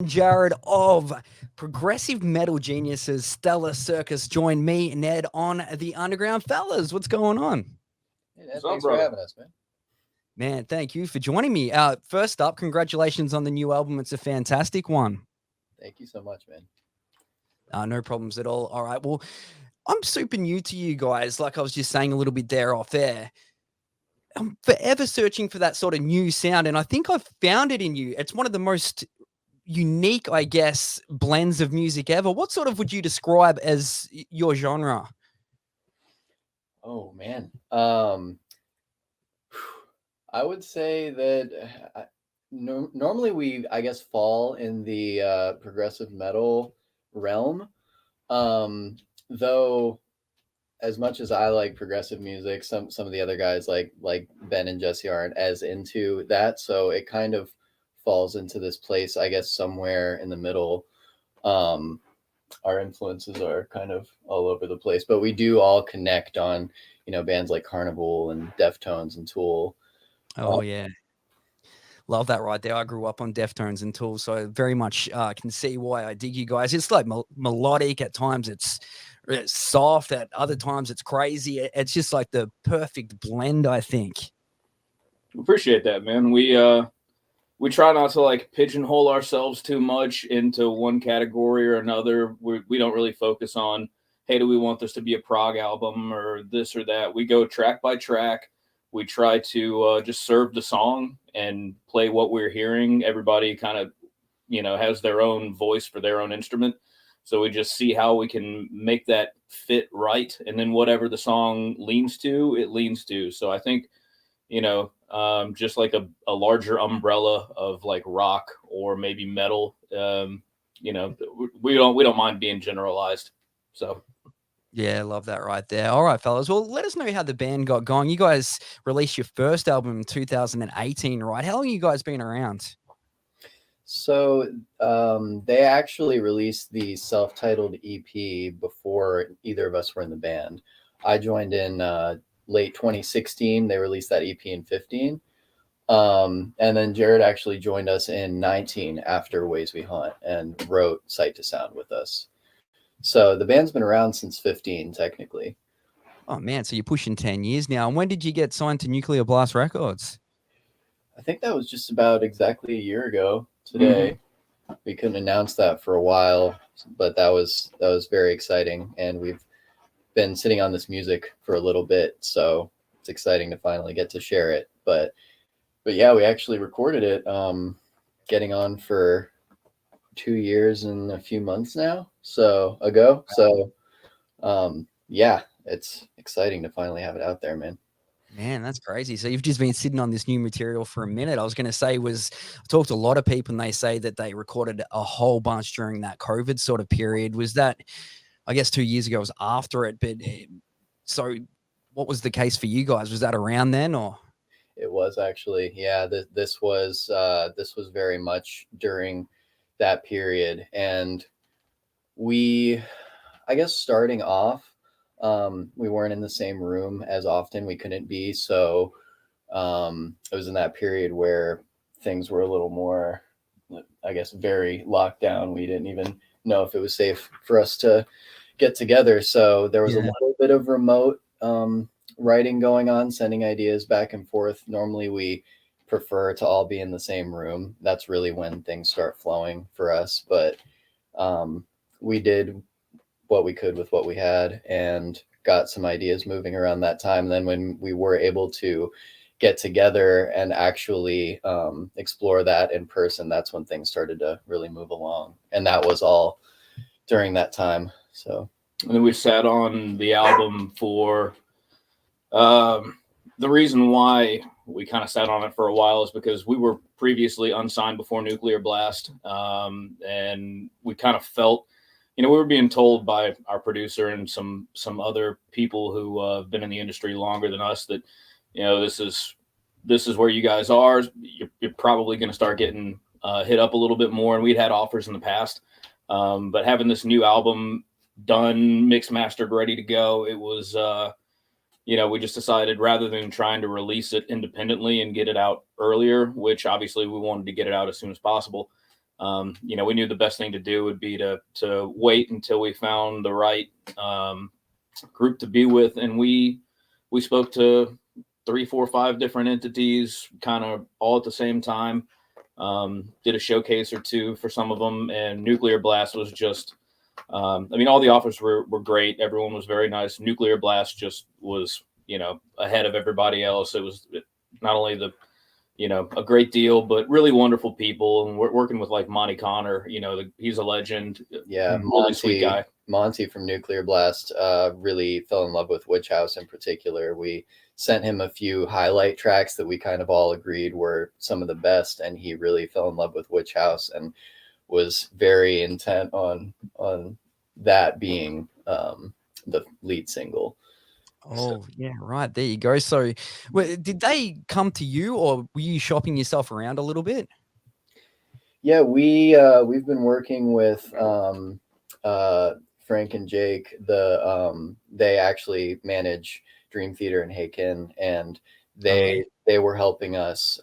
Jared of Progressive Metal Geniuses Stellar Circus joined me, Ned, on the Underground. Fellas, what's going on? Hey, Ned, What's up, thanks for brother? having us, man. Man, thank you for joining me. First up, congratulations on the new album. It's a fantastic one. Thank you so much, man. No problems at all. All right. Well, I'm super new to you guys. Like I was just saying a little bit there off air. I'm forever searching for that sort of new sound, and I think I've found it in you. It's one of the most unique, I guess, blends of music ever. What sort of would you describe as your genre? Oh man, I would say that normally we, I guess, fall in the progressive metal realm. Um, though, as much as I like progressive music, some of the other guys like Ben and Jesse aren't as into that, so it kind of falls into this place, I guess, somewhere in the middle. Um, our influences are kind of all over the place, but we do all connect on, bands like Carnival and Deftones and Tool. Oh yeah, love that right there. I grew up on Deftones and Tools, so I very much can see why I dig you guys. It's like melodic at times. It's soft at other times. It's crazy. It's just like the perfect blend, I think. Appreciate that, man. We try not to like pigeonhole ourselves too much into one category or another. We don't really focus on, hey, do we want this to be a prog album or this or that? We go track by track. We try to just serve the song and play what we're hearing. Everybody kind of, has their own voice for their own instrument. So we just see how we can make that fit right. And then whatever the song leans to, it leans to. So I think just like a larger umbrella of like rock or maybe metal. You know, we don't mind being generalized. So Yeah, love that right there. All right, fellas. Well, let us know how the band got going. You guys released your first album in 2018, right? How long have you guys been around? So they actually released the self-titled EP before either of us were in the band. I joined in late 2016. They released that EP in 15. And then Jared actually joined us in 19 after Ways We Hunt and wrote Sight to Sound with us. So the band's been around since 15, technically. Oh man, so you're pushing 10 years now. And when did you get signed to Nuclear Blast Records? I think that was just about exactly a year ago mm-hmm. today. We couldn't announce that for a while, but that was very exciting, and we've been sitting on this music for a little bit, so it's exciting to finally get to share it. But yeah, we actually recorded it, getting on for 2 years and a few months now, ago. So yeah, it's exciting to finally have it out there, man. Man, that's crazy. So you've just been sitting on this new material for a minute. I was going to say I talked to a lot of people and they say that they recorded a whole bunch during that COVID sort of period. Was that, I guess 2 years ago was after it, but so what was the case for you guys? Was that around then or? It was actually, yeah. This was very much during that period, and we, I guess, starting off, we weren't in the same room as often. We couldn't be, so it was in that period where things were a little more, I guess, very locked down. We didn't even know if it was safe for us to get together. So there was a Yeah. little bit of remote writing going on, sending ideas back and forth. Normally, we prefer to all be in the same room. That's really when things start flowing for us. But um, we did what we could with what we had and got some ideas moving around that time. And then when we were able to get together and actually explore that in person, that's when things started to really move along. And that was all during that time. So And then we sat on the album for um, the reason why we kind of sat on it for a while is because we were previously unsigned before Nuclear Blast, and we kind of felt, we were being told by our producer and some other people who have been in the industry longer than us that this is where you guys are. You're probably going to start getting hit up a little bit more, and we'd had offers in the past, but having this new album done, mixed, mastered, ready to go, it was. We just decided rather than trying to release it independently and get it out earlier, which obviously we wanted to get it out as soon as possible, You know, we knew the best thing to do would be to wait until we found the right group to be with, and we spoke to 3, 4, 5 different entities, kind of all at the same time. Did a showcase or two for some of them, and Nuclear Blast was just. I mean, all the offers were great. Everyone was very nice. Nuclear Blast just was, you know, ahead of everybody else. It was not only the, you know, a great deal, but really wonderful people. And we're working with like Monty Connor, you know, he's a legend. Yeah, really sweet guy. Monty from Nuclear Blast really fell in love with Witch House in particular. We sent him a few highlight tracks that we kind of all agreed were some of the best, and he really fell in love with Witch House and was very intent on that being the lead single. Oh, yeah, right. There you go. So did they come to you, or were you shopping yourself around a little bit? Yeah, we've been working with Frank and Jake. They actually manage Dream Theater in Haken, and they were helping us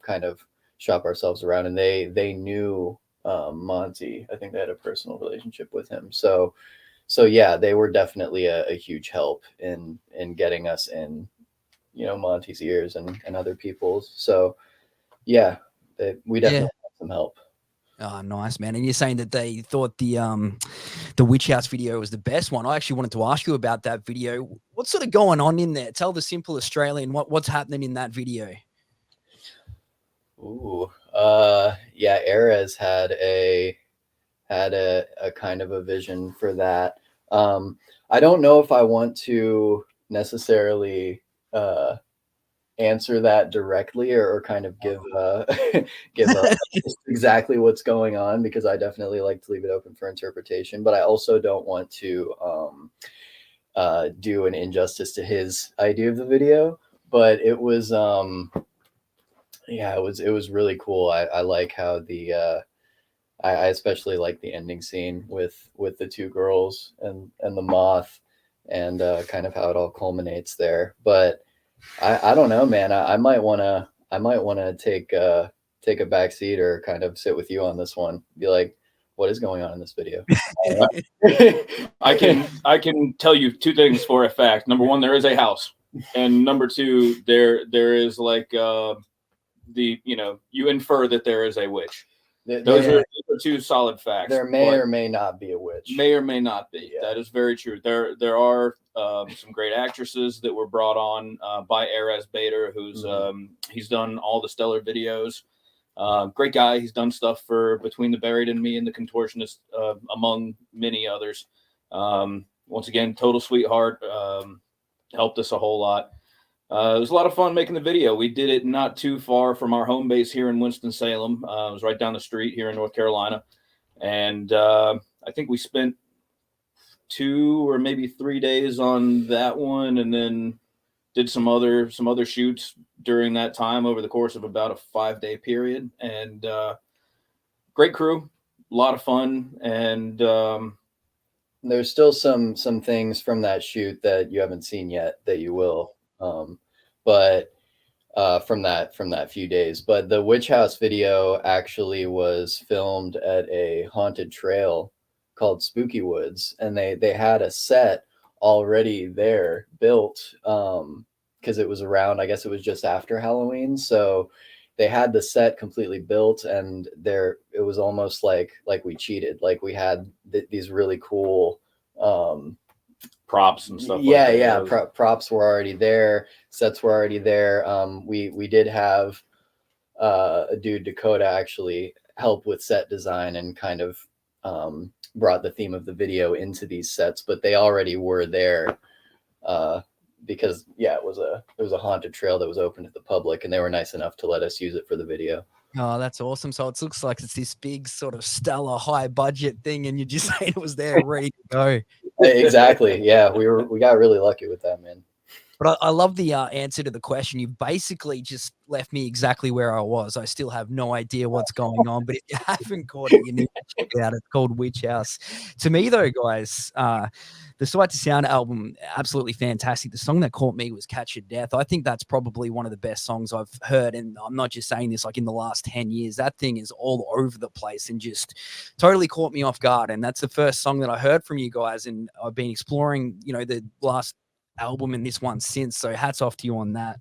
kind of shop ourselves around, and they knew Monty. I think they had a personal relationship with him. So yeah, they were definitely a huge help in getting us in, you know, Monty's ears and other people's. So yeah, we definitely had some help. Oh, nice, man. And you're saying that they thought the Witch House video was the best one. I actually wanted to ask you about that video. What's sort of going on in there? Tell the simple Australian what's happening in that video. Ooh, yeah, Erez had a kind of a vision for that. I don't know if I want to necessarily answer that directly or kind of give exactly what's going on, because I definitely like to leave it open for interpretation, but I also don't want to do an injustice to his idea of the video. But it was yeah, it was really cool. I like how I especially like the ending scene with the two girls and the moth, and kind of how it all culminates there. But I don't know, man. I might wanna take a back seat or kind of sit with you on this one. Be like, what is going on in this video? I can tell you 2 things for a fact. Number 1, there is a house, and number 2, there is like you know, you infer that there is a witch. Those are 2 solid facts. There may or may not be a witch. May or may not be. Yeah. That is very true. There are some great actresses that were brought on by Erez Bader, who's he's done all the Stellar videos. Great guy. He's done stuff for Between the Buried and Me and The Contortionist, among many others. Once again, total sweetheart. Helped us a whole lot. It was a lot of fun making the video. We did it not too far from our home base here in Winston-Salem. It was right down the street here in North Carolina. And I think we spent 2 or maybe 3 days on that one, and then did some other shoots during that time over the course of about a 5-day period. And great crew, a lot of fun. And there's still some things from that shoot that you haven't seen yet that you will. But from that few days. But the Witch House video actually was filmed at a haunted trail called Spooky Woods, and they had a set already there built because it was around, I guess it was just after Halloween, so they had the set completely built, and it was almost like we cheated. Like we had these really cool props and stuff. Props were already there, sets were already there. We did have a dude, Dakota, actually help with set design and kind of brought the theme of the video into these sets, but they already were there because it was a haunted trail that was open to the public, and they were nice enough to let us use it for the video. Oh, that's awesome. So it looks like it's this big sort of stellar high budget thing, and you just saying it was there ready to go. Exactly. Yeah, we got really lucky with that, man. But I love the answer to the question. You basically just left me exactly where I was. I still have no idea what's going on, but if you haven't caught it, you need to check it out. It's called Witch House. To me, though, guys, the the Sight to Sound album, absolutely fantastic. The song that caught me was Catch Your Death. I think that's probably one of the best songs I've heard. And I'm not just saying this, like in the last 10 years, that thing is all over the place and just totally caught me off guard. And that's the first song that I heard from you guys. And I've been exploring, the last album and this one since. So hats off to you on that.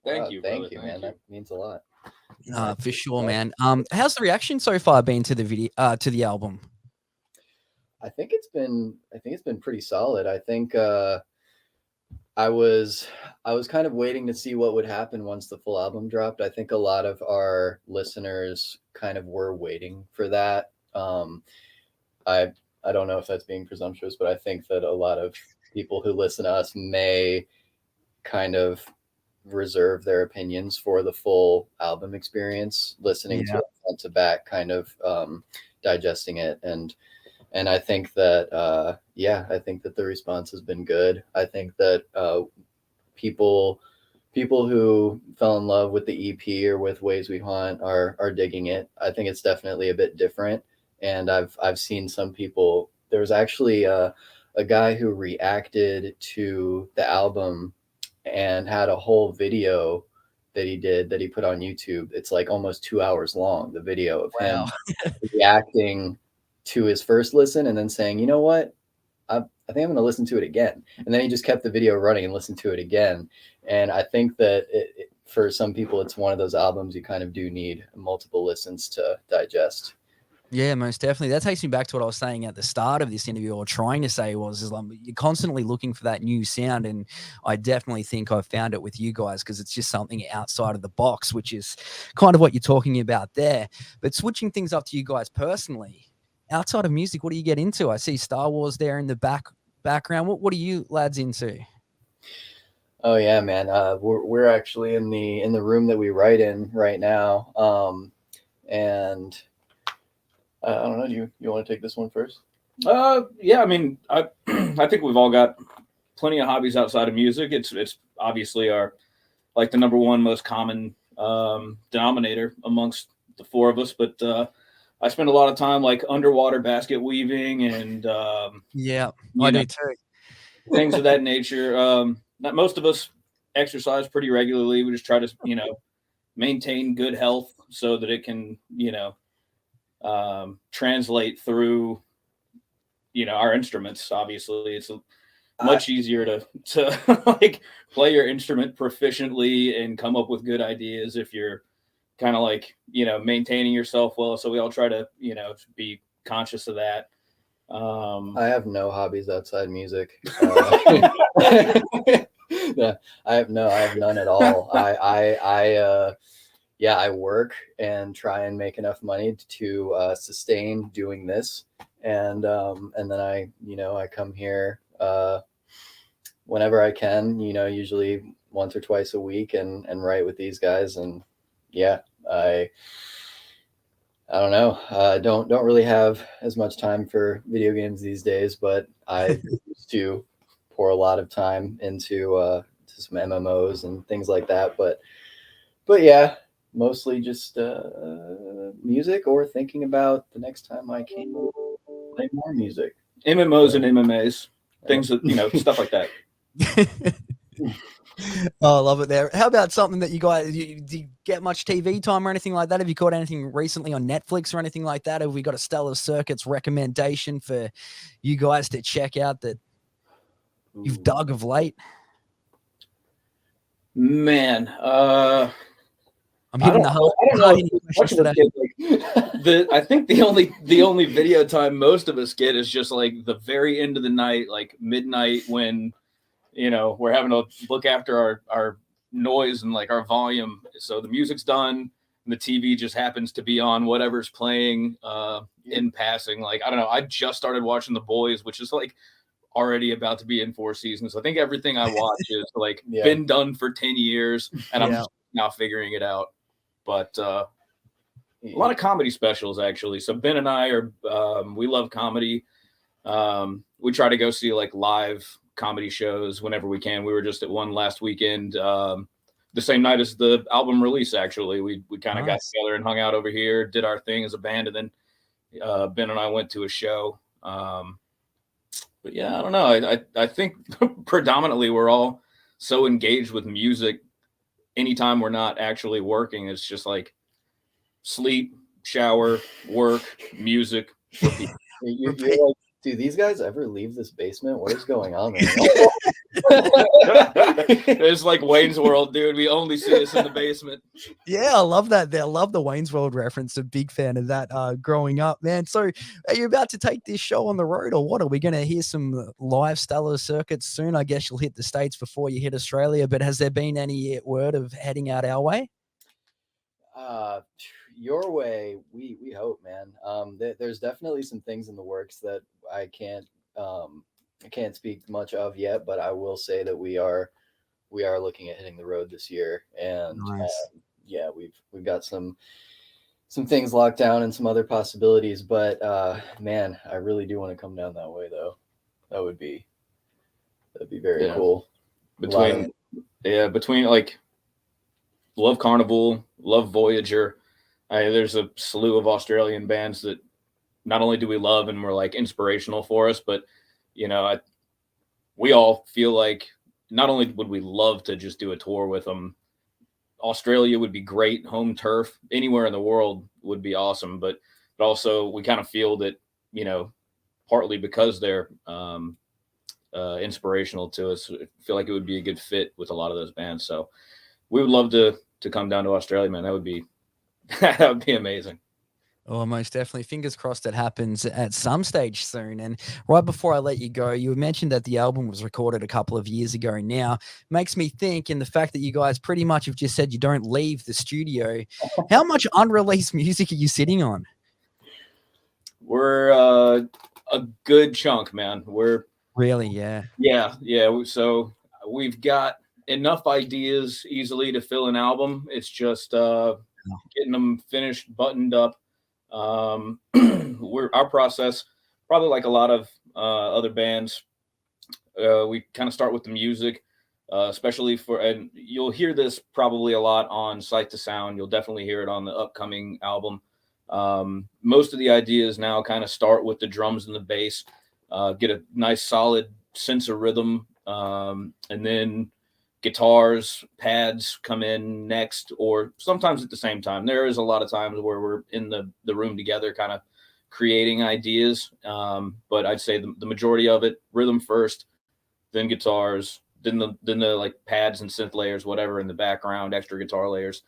Thank you, man. That means a lot. For sure, man. How's the reaction so far been to the video, to the album? I think it's been pretty solid. I think I was kind of waiting to see what would happen once the full album dropped. I think a lot of our listeners kind of were waiting for that. I don't know if that's being presumptuous, but I think that a lot of people who listen to us may kind of reserve their opinions for the full album experience, listening to it front to back, kind of digesting it. And I think that I think that the response has been good. I think that people who fell in love with the EP or with Ways We Haunt are digging it. I think it's definitely a bit different. And I've seen some people. There was actually a guy who reacted to the album and had a whole video that he put on YouTube. It's like almost 2 hours long, the video of him reacting to his first listen and then saying, you know what, I think I'm going to listen to it again. And then he just kept the video running and listened to it again. And I think that for some people, it's one of those albums you kind of do need multiple listens to digest. Yeah, most definitely. That takes me back to what I was saying at the start of this interview, or trying to say is like, you're constantly looking for that new sound. And I definitely think I've found it with you guys, because it's just something outside of the box, which is kind of what you're talking about there. But switching things up to you guys personally, outside of music, what do you get into? I see Star Wars there in the background. What are you lads into? Oh yeah, man. We're actually in the room that we write in right now. And I don't know. You want to take this one first? Yeah. I mean, I think we've all got plenty of hobbies outside of music. It's obviously the number one most common denominator amongst the four of us. But I spend a lot of time like underwater basket weaving and I do too. Things of that nature. Most of us exercise pretty regularly. We just try to maintain good health so that it can translate through our instruments. Obviously it's much easier to like play your instrument proficiently and come up with good ideas if you're kind of like maintaining yourself well. So we all try to be conscious of that. I have no hobbies outside music. I have none at all. I work and try and make enough money to sustain doing this, and then I come here whenever I can. Usually once or twice a week, and write with these guys. And I don't know. Don't really have as much time for video games these days, but I used to pour a lot of time into some MMOs and things like that. But yeah. Mostly just music, or thinking about the next time I can play more music. MMOs and MMAs, things that, stuff like that. Oh, I love it there. How about something that you guys, do you get much TV time or anything like that? Have you caught anything recently on Netflix or anything like that? Have we got a Stellar Circuits recommendation for you guys to check out that you've dug of late? Man, I'm hitting the hard. I don't know. I think the only video time most of us get is just like the very end of the night, like midnight, when we're having to look after our noise and like our volume. So the music's done and the TV just happens to be on whatever's playing in passing. Like, I don't know. I just started watching The Boys, which is like already about to be in 4 seasons. I think everything I watch is like been done for 10 years and I'm just now figuring it out. But a lot of comedy specials, actually. So Ben and I we love comedy. We try to go see like live comedy shows whenever we can. We were just at one last weekend, the same night as the album release. Actually, we kind of got together and hung out over here, did our thing as a band, and then Ben and I went to a show. But yeah, I don't know. I think predominantly we're all so engaged with music. Anytime we're not actually working, it's just like sleep, shower, work, music. Repeat. You're Repeat. like, do these guys ever leave this basement? What is going on right It's like Wayne's World, dude. We only see us in the basement. Yeah, I love that. I love the Wayne's World reference. A big fan of that growing up, man. So are you about to take this show on the road or what? Are we going to hear some live Stellar circuits soon? I guess you'll hit the States before you hit Australia, but has there been any word of heading out our way? Your way, we hope, man. There's definitely some things in the works that I can't speak much of yet, but I will say that we are looking at hitting the road this year, and Nice. yeah, we've got some things locked down and some other possibilities. But man, I really do want to come down that way, though. That'd be very cool. Between like love Carnival, love Voyager. There's a slew of Australian bands that not only do we love and were like inspirational for us, but you know, we all feel like not only would we love to just do a tour with them, Australia would be great, home turf, anywhere in the world would be awesome. But also we kind of feel that, you know, partly because they're inspirational to us, I feel like it would be a good fit with a lot of those bands. So we would love to come down to Australia, man. That would be amazing. Oh, most definitely. Fingers crossed it happens at some stage soon. And right before I let you go, you mentioned that the album was recorded a couple of years ago now. Makes me think, in the fact that you guys pretty much have just said you don't leave the studio, how much unreleased music are you sitting on? We're a good chunk, man. We're Really, yeah. So we've got enough ideas easily to fill an album. It's just getting them finished, buttoned up. Our process, probably like a lot of other bands, we kind of start with the music, especially and you'll hear this probably a lot on Sight to Sound. You'll definitely hear it on the upcoming album. Most of the ideas now kind of start with the drums and the bass, get a nice solid sense of rhythm, and then guitars, pads come in next, or sometimes at the same time. There is a lot of times where we're in the room together kind of creating ideas. But I'd say the majority of it, rhythm first, then guitars, then the like pads and synth layers, whatever in the background, extra guitar layers.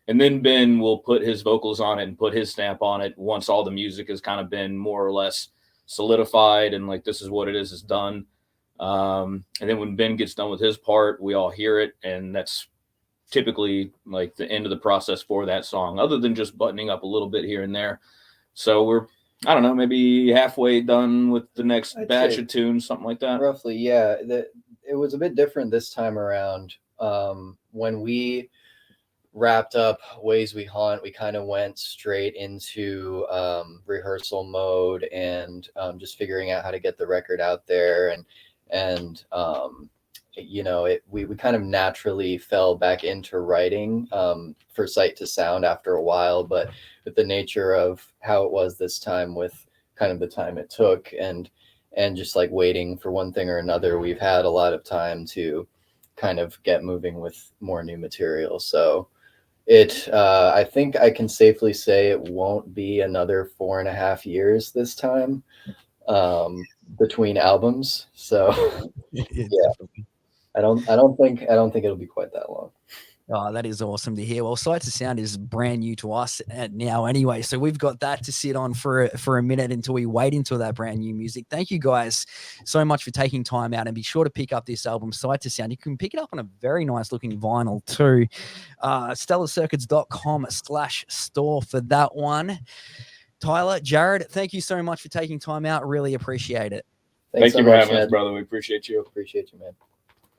And then Ben will put his vocals on it and put his stamp on it once all the music has kind of been more or less solidified and like, this is what it is done. And then when Ben gets done with his part, we all hear it, and that's typically like the end of the process for that song, other than just buttoning up a little bit here and there. So we're, I don't know, maybe halfway done with the next batch of tunes, something like that. Roughly, yeah. It was a bit different this time around. When we wrapped up Ways We Haunt, we kind of went straight into rehearsal mode and just figuring out how to get the record out there, and you know, we kind of naturally fell back into writing for Sight to Sound after a while, but with the nature of how it was this time, with kind of the time it took and just like waiting for one thing or another, we've had a lot of time to kind of get moving with more new material. So I think I can safely say it won't be another 4.5 years this time between albums. So yeah, I don't think it'll be quite that long. Oh, that is awesome to hear. Well, Sight to Sound is brand new to us now anyway, so we've got that to sit on for a minute until we wait until that brand new music. Thank you guys so much for taking time out, and be sure to pick up this album, Sight to Sound. You can pick it up on a very nice looking vinyl too. StellarCircuits.com/store for that one. Tyler, Jared, thank you so much for taking time out. Really appreciate it. Thank you for having us, brother. We appreciate you. Appreciate you, man.